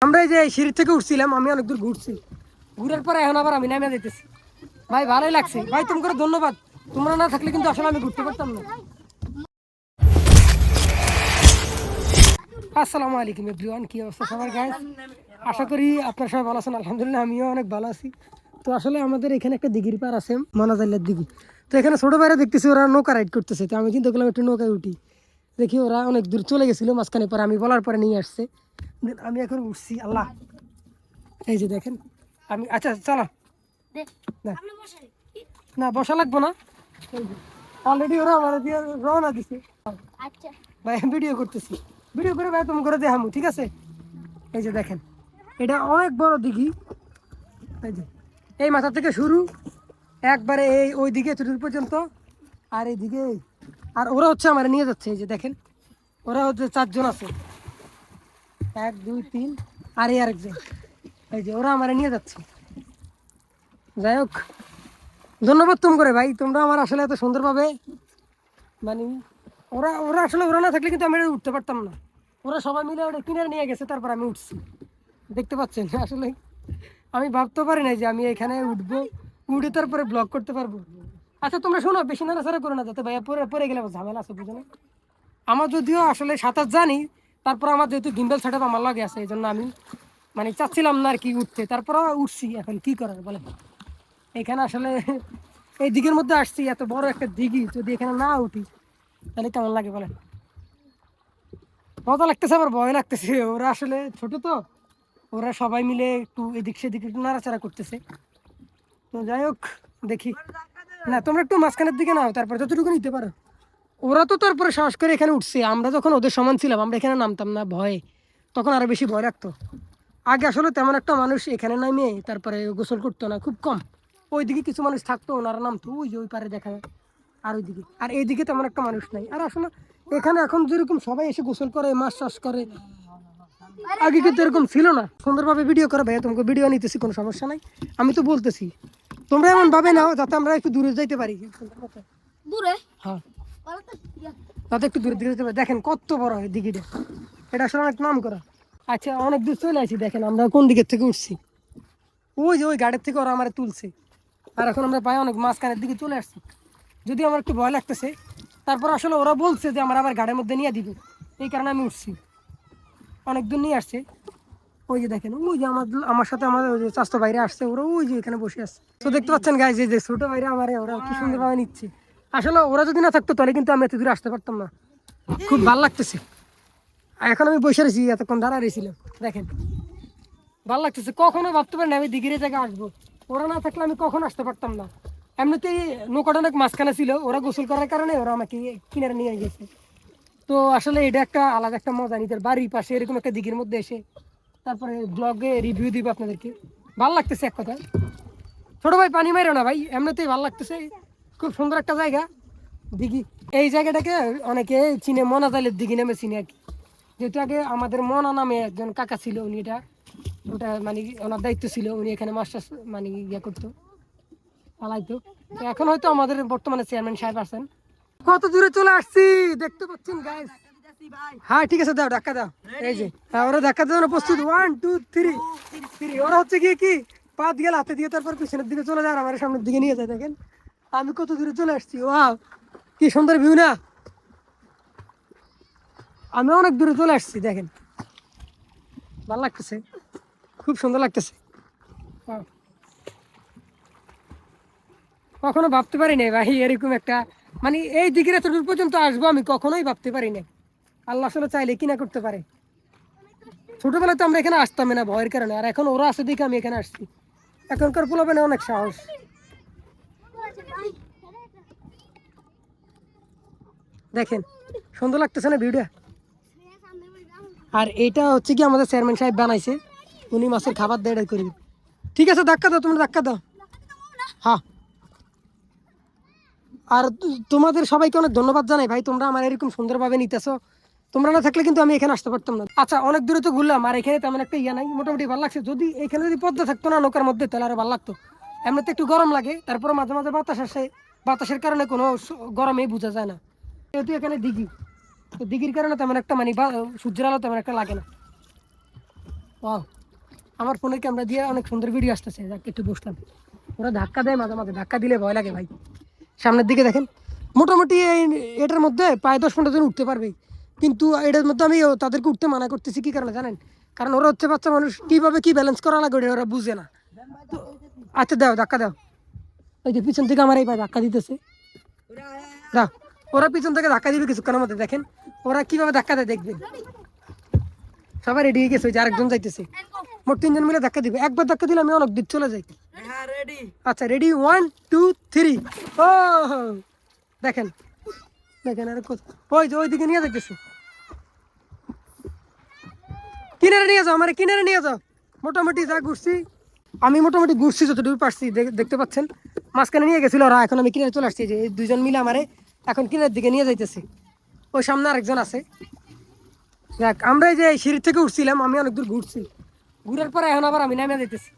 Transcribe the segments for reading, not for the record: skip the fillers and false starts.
আমরা এই যে সিঁড়ি থেকে উঠছিলাম, আমি অনেক দূর ঘুরছি, ঘুরার পরে এখন আবার আমি নামে যেতেছি। ভাই ভালোই লাগছে ভাই, তোমাকে ধন্যবাদ। তোমরা না থাকলে কিন্তু আসলে আমি ঘুরতে পারতাম না। আসসালামু আলাইকুম এভরিওয়ান, কি অবস্থা সবার গাইস? আশা করি আপনারা সবাই ভালো আছেন। আলহামদুলিল্লাহ আমিও অনেক ভালো আছি। তো আসলে আমাদের এখানে একটা দিঘির পার আছে, মনাজাইলের দিঘি। তো এখানে ছোট বাইরে দেখতেছি ওরা নৌকা রাইড করতেছে। তো আমি চিন্তা করলাম একটু নৌকায় উঠি, দেখি ওরা অনেক দূর চলে গেছিল মাঝখানে, পরে আমি বলার পরে নিয়ে আসছে। আমি এখন উঠছি। আল্লাহ, এই যে দেখেন আমি, আচ্ছা চলো না না বসা লাগবো না, অলরেডি ওরা আমার দিয়ে রওনা দিছে। ভাই ভিডিও করতেছি, ভিডিও করে ভাই তুমি করে দেখামু, ঠিক আছে? এই যে দেখেন, এটা অনেক বড় দিঘি। এই যে এই মাথা থেকে শুরু একবারে এই ওই দিকে চতুর্থ পর্যন্ত, আর এই দিকে, আর ওরা হচ্ছে আমার নিয়ে যাচ্ছে। এই যে দেখেন, ওরা হচ্ছে 4 জন আছে, 1 2 3, আর এই আরেকজন। এই যে ওরা আমার নিয়ে যাচ্ছে। যাই হোক, ধন্যবাদ তুমি করে ভাই, তোমরা আমার আসলে এত সুন্দরভাবে মানে, ওরা ওরা আসলে ওরা না থাকলে কিন্তু আমি এটা উঠতে পারতাম না। ওরা সবাই মিলে ওটা কিনারে নিয়ে গেছে, তারপর আমি উঠছি। দেখতে পাচ্ছেন আসলে আমি ভাবতে পারি না যে আমি এখানে উঠবো, উঠে তারপরে ব্লগ করতে পারবো। আচ্ছা তোমরা শোনো, বেশি নাড়াচাড়া করে না, যাতে ভাইয়া পরে পরে গেলে ঝামেলা আছে, বুঝো না? আমার যদিও আসলে সাঁতার জানি, তারপর আমার যেহেতু গিম্বেল সেটআপ আমার লাগে আছে, এই জন্য আমি মানে চাচ্ছিলাম না আর কি উঠতে, তারপর উঠছি। এখন কি করার বলে, এখানে আসলে এই দিঘির মধ্যে আসছি, এত বড় একটা দিঘি, যদি এখানে না উঠি তাহলে কেমন লাগে বলেন? মজা লাগতেছে, আবার ভয় লাগতেছে। ওরা আসলে ছোট তো, ওরা সবাই মিলে একটু এদিক সেদিক একটু নাড়াচাড়া করতেছে। তো যাই হোক, দেখি না, তোমরা একটু মাঝখানের দিকে নাও, তারপর যতটুকু নিতে পারো। ওরা তো তারপরে সাহস করে এখানে উঠছে, আমরা যখন ওদের সমান ছিলাম আমরা এখানে নামতাম না ভয়ে, তখন আরো বেশি ভয় লাগতো। আগে আসলে তেমন একটা মানুষ এখানে নামে তারপরে গোসল করতো না, খুব কম। ওইদিকে কিছু মানুষ থাকতো, ওনারা নামতো ওই যে ওই পারে দেখা যায়, আর ওইদিকে, আর এইদিকে তেমন একটা মানুষ নাই। আর আসলে এখানে এখন যেরকম সবাই এসে গোসল করে, মাছ চাষ করে, আগে কিন্তু এরকম ছিল না। সুন্দরভাবে ভিডিও করে ভাইয়া, তোমাকে ভিডিও নিতেছি, কোনো সমস্যা নাই। আমি তো বলতেছি তোমরা এমন ভাবে নাও যাতে আমরা একটু দূরে যাইতে পারি। দূরে হ্যাঁ, যাতে একটু দূরে দিকে যেতে পারি। দেখেন কত বড় হয় দিঘিটা, এটা আসলে অনেক নাম করা। আচ্ছা অনেক দূর চলে আসি, দেখেন আমরা কোন দিকের থেকে উঠছি। ওই যে ওই গাড়ির থেকে ওরা আমার তুলছে, আর এখন আমরা প্রায় অনেক মাঝখানের দিকে চলে আসছি। যদি আমার একটু ভয় লাগতেছে, তারপর আসলে ওরা বলছে যে আমার আবার গাড়ির মধ্যে নিয়ে দিবে, এই কারণে আমি উঠছি। অনেক দূর নিয়ে আসছে। ওই যে দেখেন, ওই যে আমার আমার সাথে আমার ওই যে চাস্তো বাইরে আসছে, ওরা ওই যে এখানে বসে আছে। তো দেখতে পাচ্ছেন গাইজ, যে ছোট বাইরে আমার, ওরা কি সুন্দরভাবে নিচ্ছে। আসলে ওরা যদি না থাকতো তাহলে কিন্তু আমি এত দূরে আসতে পারতাম না। খুব ভালো লাগতেছে। আর এখন আমি বসে রয়েছি, এতক্ষণ দাঁড়া রয়েছিলাম। দেখেন ভালো লাগতেছে, কখনো ভাবতে পারি না আমি দিঘির জায়গায় আসবো। ওরা না থাকলে আমি কখনো আসতে পারতাম না। এমনিতেই নৌকাটা অনেক মাঝখানে ছিল, ওরা গোসল করার কারণে ওরা আমাকে কিনারে নিয়ে গেছে। তো আসলে এটা একটা আলাদা একটা মজা, নিজের বাড়ির পাশে এরকম একটা দিঘির মধ্যে এসে তারপরে ব্লগে রিভিউ দিব আপনাদেরকে। ভালো লাগতেছে এক কথা। ছোট ভাই পানি মারো না ভাই, এমনিতেই ভালো লাগতেছে। খুব সুন্দর একটা জায়গা দিঘি। এই জায়গাটাকে অনেকে চিনে মনাজালের দিঘি নামে চিনে আর কি। যেহেতু আগে আমাদের মনা নামে একজন কাকা ছিল, উনি এটা ওটা মানে ওনার দায়িত্ব ছিল, উনি এখানে মাছ চাষ মানে ইয়ে করতো, পালাইতো। তো এখন হয়তো আমাদের বর্তমানে চেয়ারম্যান সাহেব আছেন। কত দূরে চলে আসছি দেখতে পাচ্ছেন গাইস। হ্যাঁ ঠিক আছে, দাও ধাক্কা দাও। এই যে হ্যাঁ, ওরা ধাক্কা দেওয়ার জন্য প্রস্তুত। 1 2 3। ওরা হচ্ছে গিয়ে কি পা দিয়ে হাতে দিয়ে তারপর পিছনের দিকে চলে যায়, আর আমার সামনের দিকে নিয়ে যায়। দেখেন আমি কত দূরে চলে আসছি। ওয়াও, কি সুন্দর ভিউ না? আমি অনেক দূরে চলে আসছি, দেখেন ভালো লাগতেছে, খুব সুন্দর লাগতেছে। কখনো ভাবতে পারি নাই ভাই এরকম একটা মানে এই দিকের এত দূর পর্যন্ত আসবো, আমি কখনোই ভাবতে পারি না। আল্লাহ আসলে চাইলে কি না করতে পারে। ছোটবেলায় তো আমরা এখানে আসতাম না ভয়ের কারণে, আর এখন ওরা আসে দেখে আমি এখানে আসছি। এখনকার পোলাপানে অনেক সাহস। দেখেন সুন্দর লাগতেছে না ভিউটা? আর এটা হচ্ছে কি আমাদের চেয়ারম্যান সাহেব বানাইছে, উনি মাছের খাবার দেয় করি। ঠিক আছে ধাক্কা দাও, তোমরা ধাক্কা দাও। হ্যাঁ, আর তোমাদের সবাইকে অনেক ধন্যবাদ জানাই ভাই, তোমরা আমার এরকম সুন্দরভাবে নিতেছো। তোমরা না থাকলে কিন্তু আমি এখানে আসতে পারতাম না। আচ্ছা অনেক দূরে তো ঘুরলাম, আর এখানে তেমন একটা ইয়া নাই, মোটামুটি ভালো লাগছে। যদি এখানে যদি পদ্মা থাকতো না নৌকার মধ্যে, তাহলে আরো ভালো লাগতো। এমনিতে একটু গরম লাগে, তারপরে মাঝে মাঝে বাতাস আসে, বাতাসের কারণে কোনো গরমেই বোঝা যায় না। যেহেতু এখানে দিঘি, তো দিঘির কারণে তেমন একটা মানে সূর্যের আলো তেমন একটা লাগে না। ওয়াও, আমার ফোনের ক্যামেরা দিয়ে অনেক সুন্দর ভিডিও আসতেছে, যাক একটু বসলাম। ওরা ধাক্কা দেয় মাঝে মাঝে, ধাক্কা দিলে ভয় লাগে ভাই। সামনের দিকে দেখেন, মোটামুটি এটার মধ্যে প্রায় 10-15 জন উঠতে পারবে, কিন্তু এটার মধ্যে আমি তাদেরকে উঠতে মানা করতেছি। কি কারণে জানেন? কারণ ওরা হচ্ছে বাচ্চা মানুষ, কীভাবে কী ব্যালেন্স করা লাগে ওরা বুঝে না। তো আচ্ছা দাও, ধাক্কা দাও। ওই যে পিছন থেকে আমার এই ভাই ধাক্কা দিতেছে, দাও। ওরা পিছন থেকে ধাক্কা দিবে কিছুক্ষণের মধ্যে, দেখেন ওরা কীভাবে ধাক্কা দেয় দেখবেন। সবাই রেডি হয়ে গেছে, ওই যে আরেকজন যাইতেছে। মোট 3 জন মিলে ধাক্কা দিবে। একবার ধাক্কা দিলে আমি অনেক দিক চলে যাই। আচ্ছা রেডি, 1 2 3। ও দেখেন দেখেন, আর ওই যে ওইদিকে নিয়ে যাইতেছে। কিনারে নিয়ে যাও, আমার কিনারে নিয়ে যাও। মোটামুটি যা ঘুরছি আমি, মোটামুটি ঘুরছি যতটুকু পারছি, দেখতে পাচ্ছেন। মাঝখানে নিয়ে গেছিল ওরা, এখন আমি কিনারে চলে আসছি। যে এই 2 জন মিলে আমারে এখন কিনারের দিকে নিয়ে যাইতেছে। ওই সামনে আরেকজন আছে। দেখ, আমরা এই যে সিঁড়ি থেকে উঠছিলাম, আমি অনেক দূর ঘুরছি, ঘুরার পরে এখন আবার আমি নেমে যাইতেছি।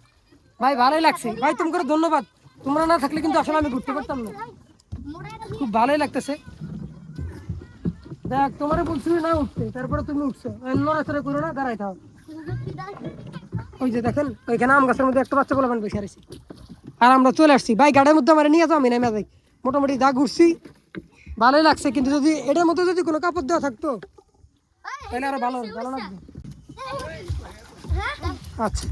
ভাই ভালোই লাগছে ভাই, তোমাকে ধন্যবাদ। তোমরা না থাকলে কিন্তু আসলে আমি ঘুরতে পারতাম না। খুব ভালোই লাগতেছে। দেখ, তোমারে বলছি না উঠতে, তারপরে তুমি উঠছো। নড়াচড়া করো না, দাঁড়াই থাও। ওই যে দেখেন, ওইখানে আম গাছের মধ্যে একটা বাচ্চা পোলাপান বসে আছে। আর আমরা চলে আসছি ভাই, গাড়ির মধ্যে আমার নিয়ে যাও, আমি নেমে যাই। মোটামুটি যা ঘুরছি ভালোই লাগছে, কিন্তু যদি এটার মধ্যে যদি কোনো কাপড় দেওয়া থাকতো তাহলে আরো ভালো ভালো লাগবে। আচ্ছা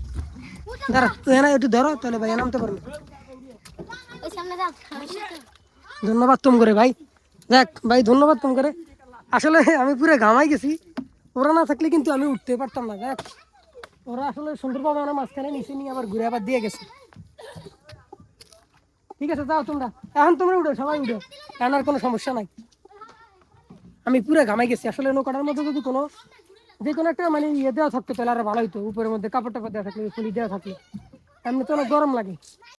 দাঁড়া, তুই এনে একটু ধরো, তাহলে ভাই নামতে পারবে। ধন্যবাদ তুম করে ভাই। দেখ ভাই, ধন্যবাদ তুম করে। আসলে আমি পুরো ঘামাই গেছি, ওরা না থাকলে কিন্তু আমি উঠতে পারতাম না। দেখ, ওরা আসলে সুন্দরভাবে আমার মাঝখানে নিচে নিয়ে আবার ঘুরে আবার দিয়ে গেছে। ঠিক আছে যাও তোমরা, এখন তোমরা উঠো, সবাই উঠো, এখন আর কোনো সমস্যা নাই। আমি পুরো ঘামাই গেছি। আসলে নৌকাটার মধ্যে যদি কোনো যে কোনো একটা মানে ইয়ে দেওয়া থাকতো তাহলে আরো ভালো হতো, উপরের মধ্যে কাপড় টাপড় দেওয়া থাকলে, ফুলি দেওয়া থাকলে। এমনি তো অনেক গরম লাগে।